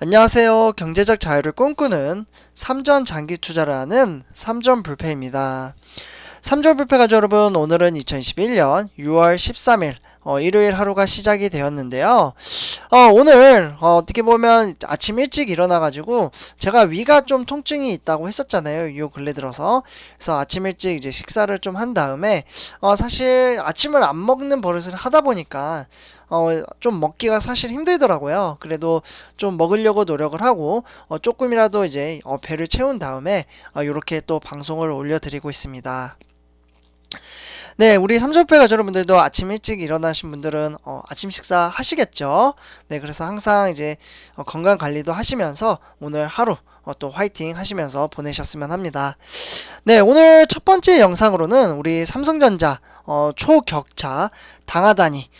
안녕하세요. 경제적 자유를 꿈꾸는 삼전 장기 투자를 하는 삼전 불패입니다. 삼전 불패 가족 여러분, 오늘은 2021년 6월 13일 일요일 하루가 시작이 되었는데요. 오늘 어떻게 보면 아침 일찍 일어나가지고 제가 위가 좀 통증이 있다고 했었잖아요. 요 근래 들어서. 그래서 아침 일찍 이제 식사를 좀 한 다음에 사실 아침을 안 먹는 버릇을 하다 보니까 좀 먹기가 사실 힘들더라고요. 그래도 좀 먹으려고 노력을 하고 조금이라도 이제 배를 채운 다음에 이렇게 또 방송을 올려드리고 있습니다. 네, 우리 삼촌패 가족분들도 아침 일찍 일어나신 분들은 아침 식사 하시겠죠? 네, 그래서 항상 이제 건강 관리도 하시면서 오늘 하루 또 화이팅 하시면서 보내셨으면 합니다. 네, 오늘 첫 번째 영상으로는 우리 삼성전자 초격차 당하다니,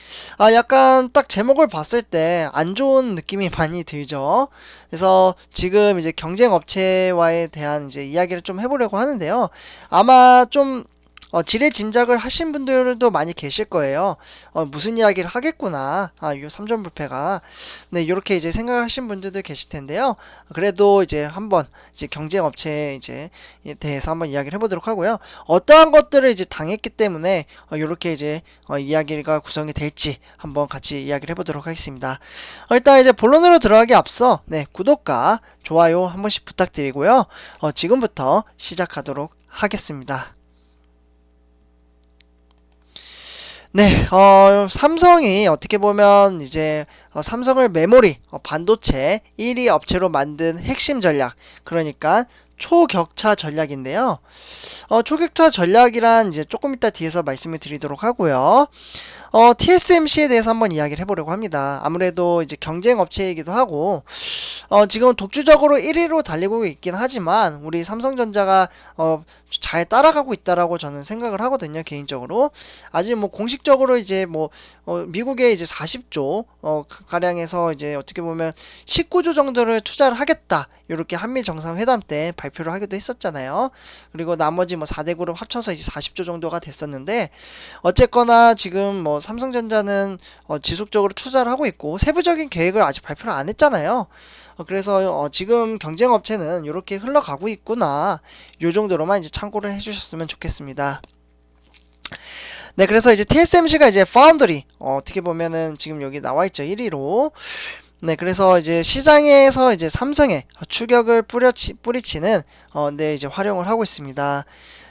약간 딱 제목을 봤을 때 안 좋은 느낌이 많이 들죠. 그래서 지금 이제 경쟁 업체와에 대한 이제 이야기를 좀 해보려고 하는데요. 아마 좀 지레 짐작을 하신 분들도 많이 계실 거예요. 무슨 이야기를 하겠구나. 이 삼전불패가. 네, 이렇게 이제 생각하신 분들도 계실 텐데요. 그래도 이제 한번 이제 경쟁 업체에 이제 대해서 한번 이야기를 해보도록 하고요. 어떠한 것들을 이제 당했기 때문에 이렇게 이제 이야기가 구성이 될지 한번 같이 이야기를 해보도록 하겠습니다. 일단 이제 본론으로 들어가기 앞서 네, 구독과 좋아요 한 번씩 부탁드리고요. 지금부터 시작하도록 하겠습니다. 네, 삼성이 어떻게 보면 이제 삼성을 메모리, 반도체 1위 업체로 만든 핵심 전략, 그러니까 초격차 전략인데요. 초격차 전략이란 이제 조금 이따 뒤에서 말씀을 드리도록 하고요. TSMC에 대해서 한번 이야기를 해보려고 합니다. 아무래도 이제 경쟁 업체이기도 하고, 지금 독주적으로 1위로 달리고 있긴 하지만, 우리 삼성전자가, 잘 따라가고 있다라고 저는 생각을 하거든요, 개인적으로. 아직 뭐 공식적으로 이제 뭐, 미국의 이제 40조, 가량에서 이제 어떻게 보면 19조 정도를 투자를 하겠다. 이렇게 한미 정상회담 때 발표를 하기도 했었잖아요. 그리고 나머지 뭐 4대 그룹 합쳐서 이제 40조 정도가 됐었는데, 어쨌거나 지금 뭐 삼성전자는 지속적으로 투자를 하고 있고 세부적인 계획을 아직 발표를 안 했잖아요. 그래서 지금 경쟁 업체는 이렇게 흘러가고 있구나. 요 정도로만 이제 참고를 해주셨으면 좋겠습니다. 네, 그래서 이제 TSMC가 이제 파운드리 어떻게 보면은 지금 여기 나와 있죠, 1위로. 네, 그래서 이제 시장에서 이제 삼성의 추격을 뿌리치는 네, 이제 활용을 하고 있습니다.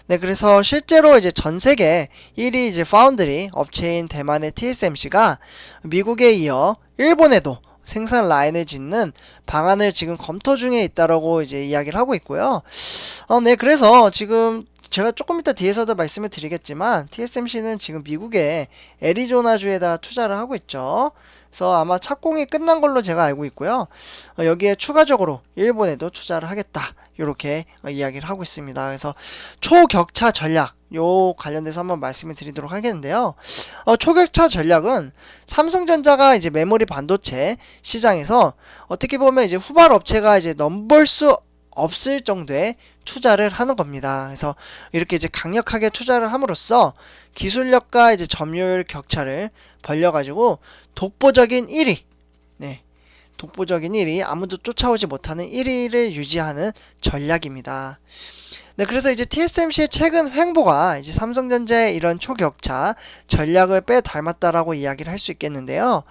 네, 그래서 실제로 이제 전 세계 1위 이제 파운드리 업체인 대만의 TSMC가 미국에 이어 일본에도 생산 라인을 짓는 방안을 지금 검토 중에 있다라고 이제 이야기를 하고 있고요. 네, 그래서 지금 제가 조금 이따 뒤에서도 말씀을 드리겠지만 TSMC는 지금 미국의 애리조나주에다 투자를 하고 있죠. 그래서 아마 착공이 끝난 걸로 제가 알고 있고요. 여기에 추가적으로 일본에도 투자를 하겠다. 이렇게 이야기를 하고 있습니다. 그래서 초격차 전략 요 관련돼서 한번 말씀을 드리도록 하겠는데요. 초격차 전략은 삼성전자가 이제 메모리 반도체 시장에서 어떻게 보면 이제 후발 업체가 이제 넘볼 수 없을 정도의 투자를 하는 겁니다. 그래서 이렇게 이제 강력하게 투자를 함으로써 기술력과 이제 점유율 격차를 벌려가지고 독보적인 1위, 네, 독보적인 1위, 아무도 쫓아오지 못하는 1위를 유지하는 전략입니다. 네, 그래서 이제 TSMC의 최근 횡보가 이제 삼성전자의 이런 초격차 전략을 빼닮았다라고 이야기를 할 수 있겠는데요.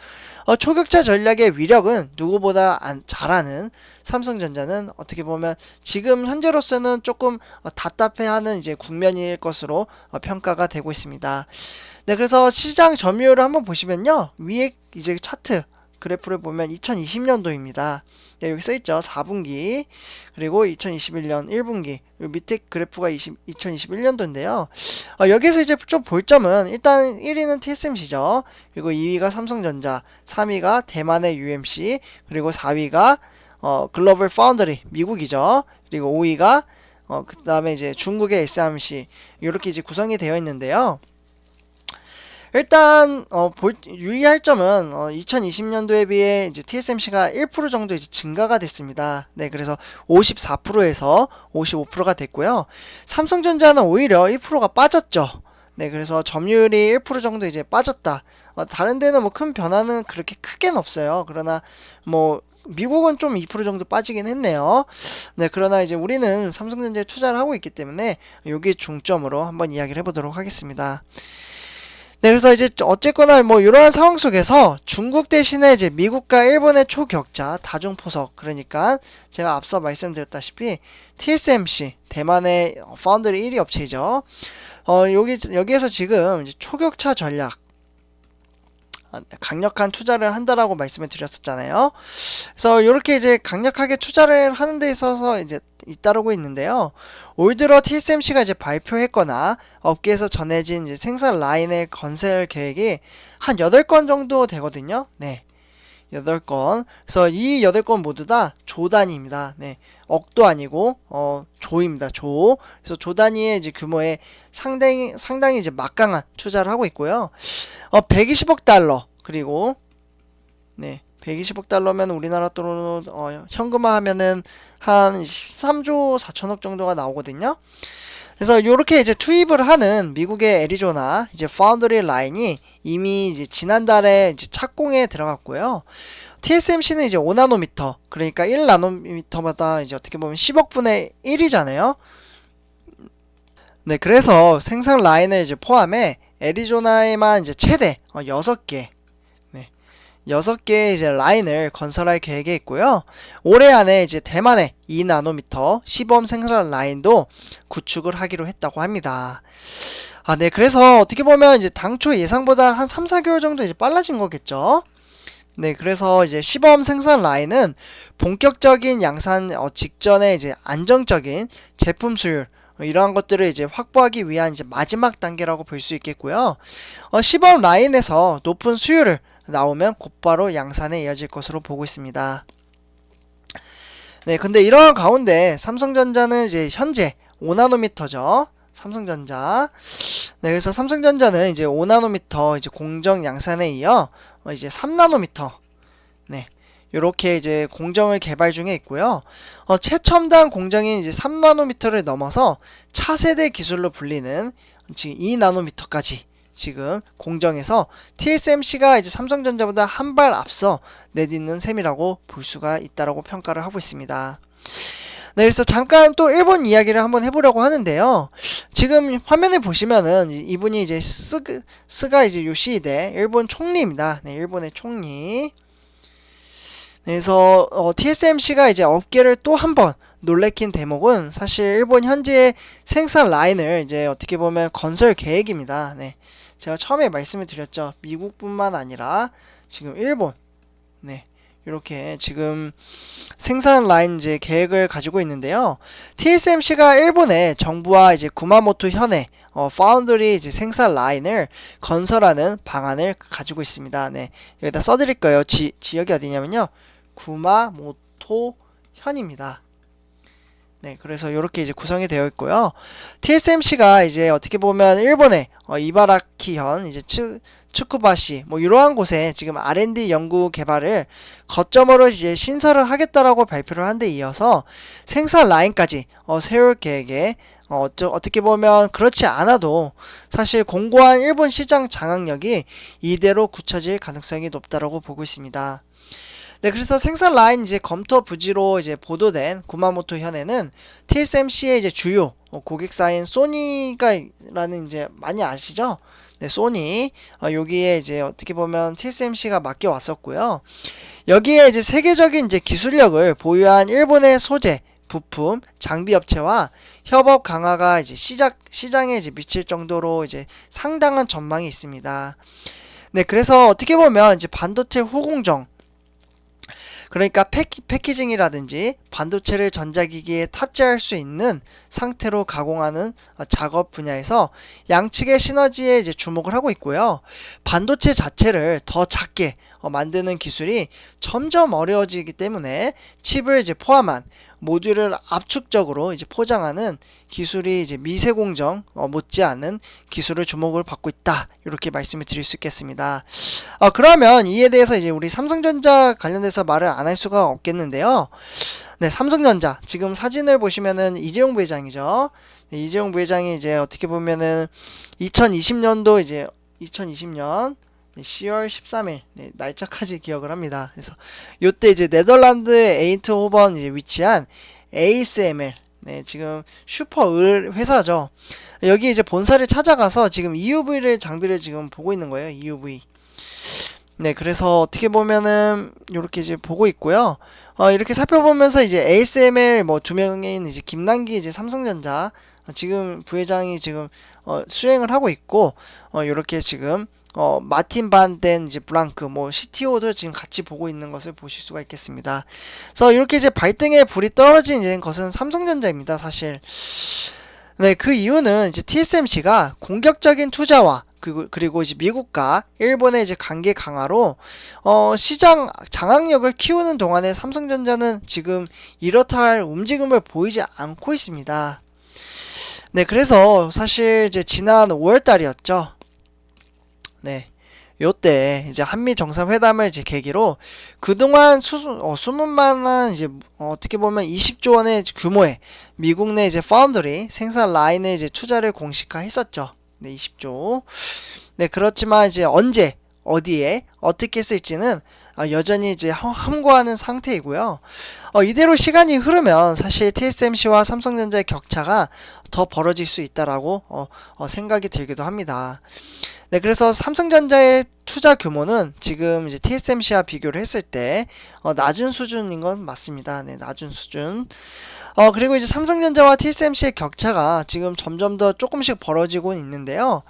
초격차 전략의 위력은 누구보다 잘하는 삼성전자는 어떻게 보면 지금 현재로서는 조금 답답해하는 이제 국면일 것으로 평가가 되고 있습니다. 네, 그래서 시장 점유율을 한번 보시면요, 위에 이제 차트 그래프를 보면 2020년도입니다. 네, 여기 써있죠. 4분기 그리고 2021년 1분기 밑에 그래프가 2021년도인데요. 여기서 이제 좀 볼 점은 일단 1위는 TSMC죠. 그리고 2위가 삼성전자, 3위가 대만의 UMC, 그리고 4위가 글로벌 파운드리 미국이죠. 그리고 5위가 그 다음에 이제 중국의 SMC 이렇게 이제 구성이 되어 있는데요. 일단 유의할 점은 2020년도에 비해 이제 TSMC가 1% 정도 이제 증가가 됐습니다. 네, 그래서 54%에서 55%가 됐고요. 삼성전자는 오히려 1%가 빠졌죠. 네, 그래서 점유율이 1% 정도 이제 빠졌다. 다른 데는 뭐 큰 변화는 그렇게 크게는 없어요. 그러나 뭐 미국은 좀 2% 정도 빠지긴 했네요. 네, 그러나 이제 우리는 삼성전자에 투자를 하고 있기 때문에 여기 중점으로 한번 이야기를 해보도록 하겠습니다. 네, 그래서 이제 어쨌거나 뭐 이러한 상황 속에서 중국 대신에 이제 미국과 일본의 초격자 다중포석, 그러니까 제가 앞서 말씀드렸다시피 TSMC 대만의 파운드리 1위 업체이죠. 여기에서 지금 이제 초격차 전략 강력한 투자를 한다라고 말씀을 드렸었잖아요. 그래서 이렇게 이제 강력하게 투자를 하는 데 있어서 이제 잇따르고 있는데요. 올 들어 TSMC가 이제 발표했거나 업계에서 전해진 이제 생산 라인의 건설 계획이 한 8건 정도 되거든요. 네. 8건. 그래서 이 8건 모두 다 조 단위입니다. 네. 억도 아니고 조입니다. 조. 그래서 조 단위의 이제 규모에 상당히 이제 막강한 투자를 하고 있고요. 120억 달러. 그리고 네. 120억 달러면 우리나라 돈으로 현금화하면은 한 13조 4천억 정도가 나오거든요. 그래서 이렇게 이제 투입을 하는 미국의 애리조나 이제 파운드리 라인이 이미 이제 지난달에 이제 착공에 들어갔고요. TSMC는 이제 5나노미터, 그러니까 1나노미터마다 이제 어떻게 보면 10억 분의 1이잖아요. 네, 그래서 생산 라인을 이제 포함해 애리조나에만 이제 최대 6개 6개의 이제 라인을 건설할 계획에 있고요. 올해 안에 이제 대만의 2나노미터 시범 생산 라인도 구축을 하기로 했다고 합니다. 네, 그래서 어떻게 보면 이제 당초 예상보다 한 3, 4개월 정도 이제 빨라진 거겠죠. 네, 그래서 이제 시범 생산 라인은 본격적인 양산 직전에 이제 안정적인 제품 수율 이러한 것들을 이제 확보하기 위한 이제 마지막 단계라고 볼 수 있겠고요. 시범 라인에서 높은 수율을 나오면 곧바로 양산에 이어질 것으로 보고 있습니다. 네, 근데 이러한 가운데 삼성전자는 이제 현재 5나노미터죠. 삼성전자. 네, 그래서 삼성전자는 이제 5나노미터 이제 공정 양산에 이어 이제 3나노미터. 네. 요렇게 이제 공정을 개발 중에 있고요. 최첨단 공정인 이제 3나노미터를 넘어서 차세대 기술로 불리는 지금 2나노미터까지 지금 공정에서 TSMC가 이제 삼성전자보다 한 발 앞서 내딛는 셈이라고 볼 수가 있다라고 평가를 하고 있습니다. 네, 그래서 잠깐 또 일본 이야기를 한번 해보려고 하는데요. 지금 화면에 보시면은 이분이 이제 스가 이제 요시히데 일본 총리입니다. 네, 일본의 총리. 그래서 TSMC가 이제 업계를 또 한 번 놀래킨 대목은 사실 일본 현재의 생산 라인을 이제 어떻게 보면 건설 계획입니다. 네, 제가 처음에 말씀을 드렸죠. 미국뿐만 아니라 지금 일본, 네, 이렇게 지금 생산 라인 이제 계획을 가지고 있는데요. TSMC가 일본의 정부와 이제 구마모토 현의 파운드리 이제 생산 라인을 건설하는 방안을 가지고 있습니다. 네, 여기다 써드릴 거예요. 지역이 어디냐면요, 구마모토 현입니다. 네, 그래서 이렇게 이제 구성이 되어 있고요. TSMC가 이제 어떻게 보면 일본의 이바라키현 이제 츠쿠바시 뭐 이러한 곳에 지금 R&D 연구 개발을 거점으로 이제 신설을 하겠다라고 발표를 한 데 이어서 생산 라인까지 세울 계획에 어떻게 보면 그렇지 않아도 사실 공고한 일본 시장 장악력이 이대로 굳혀질 가능성이 높다라고 보고 있습니다. 네, 그래서 생산 라인 이제 검토 부지로 이제 보도된 구마모토 현에는 TSMC의 이제 주요 고객사인 소니가라는 이제 많이 아시죠? 네, 소니. 여기에 이제 어떻게 보면 TSMC가 맡겨 왔었고요. 여기에 이제 세계적인 이제 기술력을 보유한 일본의 소재, 부품, 장비 업체와 협업 강화가 이제 시장에 이제 미칠 정도로 이제 상당한 전망이 있습니다. 네, 그래서 어떻게 보면 이제 반도체 후공정, 그러니까 패키징이라든지 반도체를 전자기기에 탑재할 수 있는 상태로 가공하는 작업 분야에서 양측의 시너지에 이제 주목을 하고 있고요. 반도체 자체를 더 작게 만드는 기술이 점점 어려워지기 때문에 칩을 이제 포함한 모듈을 압축적으로 이제 포장하는 기술이 이제 미세공정 못지않은 기술을 주목을 받고 있다, 이렇게 말씀을 드릴 수 있겠습니다. 그러면 이에 대해서 이제 우리 삼성전자 관련돼서 말을 안 할 수가 없겠는데요. 네, 삼성전자 지금 사진을 보시면은 이재용 부회장이죠. 네, 이재용 부회장이 이제 어떻게 보면은 2020년도 이제 2020년 10월 13일 날짜까지 기억을 합니다. 그래서 요때 이제 네덜란드 에인트호번에 이제 위치한 ASML 지금 슈퍼을 회사죠. 여기 이제 본사를 찾아가서 지금 EUV를 장비를 지금 보고 있는 거예요. EUV. 그래서 어떻게 보면은 요렇게 이제 보고 있고요. 이렇게 살펴보면서 이제 ASML 뭐 두 명인 이제 김남기 이제 삼성전자 지금 부회장이 지금 수행을 하고 있고 요렇게 지금 마틴 반덴 이제 블랑크 뭐 CTO도 지금 같이 보고 있는 것을 보실 수가 있겠습니다. 그래서 이렇게 이제 발등에 불이 떨어진 이제 것은 삼성전자입니다. 사실. 그 이유는 이제 TSMC가 공격적인 투자와 그리고 이제 미국과 일본의 이제 관계 강화로 시장 장악력을 키우는 동안에 삼성전자는 지금 이렇다 할 움직임을 보이지 않고 있습니다. 그래서 사실 이제 지난 5월 달이었죠. 요때 이제 한미 정상회담을 이제 계기로 그동안 수문만한 이제 어떻게 보면 20조 원의 규모의 미국 내 이제 파운드리 생산 라인에 이제 투자를 공식화했었죠. 20조. 그렇지만 이제 언제 어디에 어떻게 쓸지는 여전히 이제 함구하는 상태이고요. 이대로 시간이 흐르면 사실 TSMC와 삼성전자의 격차가 더 벌어질 수 있다라고 생각이 들기도 합니다. 그래서 삼성전자의 투자 규모는 지금 이제 TSMC와 비교를 했을 때 낮은 수준인 건 맞습니다. 낮은 수준. 그리고 이제 삼성전자와 TSMC의 격차가 지금 점점 더 조금씩 벌어지고 있는데요.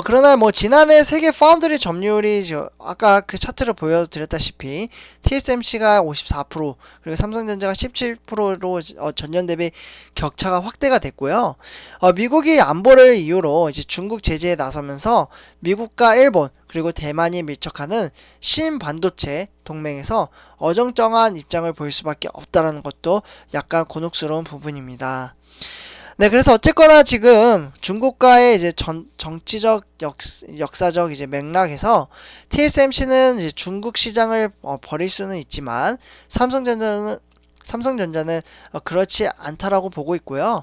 그러나 뭐 지난해 세계 파운드리 점유율이 아까 그 차트를 보여드렸다시피 TSMC가 54% 그리고 삼성전자가 17%로 전년 대비 격차가 확대가 됐고요. 미국이 안보를 이유로 이제 중국 제재에 나서면서 미국과 일본 그리고 대만이 밀착하는 신반도체 동맹에서 어정쩡한 입장을 보일 수밖에 없다라는 것도 약간 곤혹스러운 부분입니다. 그래서 어쨌거나 지금 중국과의 이제 정치적 역사적 이제 맥락에서 TSMC는 이제 중국 시장을 버릴 수는 있지만 삼성전자는 그렇지 않다라고 보고 있고요.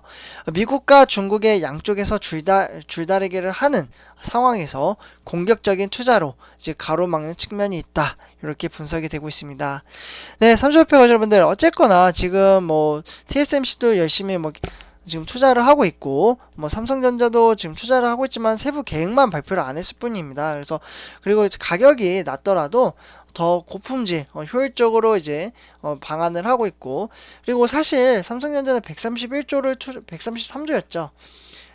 미국과 중국의 양쪽에서 줄다리기를 하는 상황에서 공격적인 투자로 이제 가로막는 측면이 있다. 이렇게 분석이 되고 있습니다. 삼성협회 여러분들 어쨌거나 지금 뭐 TSMC도 열심히 뭐 지금 투자를 하고 있고 뭐 삼성전자도 지금 투자를 하고 있지만 세부 계획만 발표를 안 했을 뿐입니다. 그리고 가격이 낮더라도 더 고품질, 효율적으로 이제 방안을 하고 있고 그리고 사실 삼성전자는 133조였죠.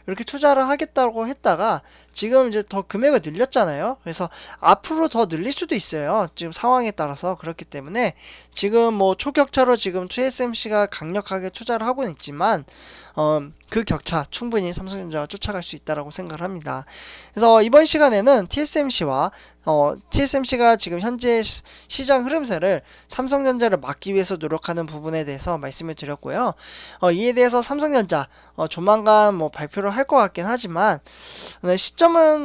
이렇게 투자를 하겠다고 했다가 지금 이제 더 금액을 늘렸잖아요. 그래서 앞으로 더 늘릴 수도 있어요. 지금 상황에 따라서. 그렇기 때문에 지금 뭐 초격차로 지금 TSMC가 강력하게 투자를 하고는 있지만 그 격차 충분히 삼성전자가 쫓아갈 수 있다라고 생각을 합니다. 그래서 이번 시간에는 TSMC가 지금 현재 시장 흐름세를 삼성전자를 막기 위해서 노력하는 부분에 대해서 말씀을 드렸고요. 이에 대해서 삼성전자 조만간 뭐 발표를 할 것 같긴 하지만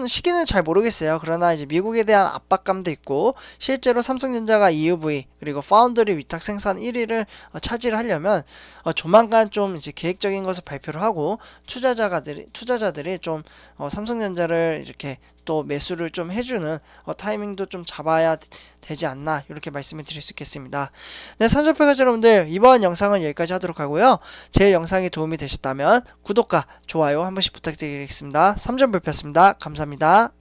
시기는 잘 모르겠어요. 그러나 이제 미국에 대한 압박감도 있고 실제로 삼성전자가 EUV 그리고 파운드리 위탁 생산 1위를 차지를 하려면 조만간 좀 이제 계획적인 것을 발표를 하고 투자자들이 좀 삼성전자를 이렇게 또 매수를 좀 해주는 타이밍도 좀 잡아야 되지 않나 이렇게 말씀을 드릴 수 있겠습니다. 삼성표가지 여러분들 이번 영상은 여기까지 하도록 하고요. 제 영상이 도움이 되셨다면 구독과 좋아요 한 번씩 부탁드리겠습니다. 삼전불표였습니다. 감사합니다.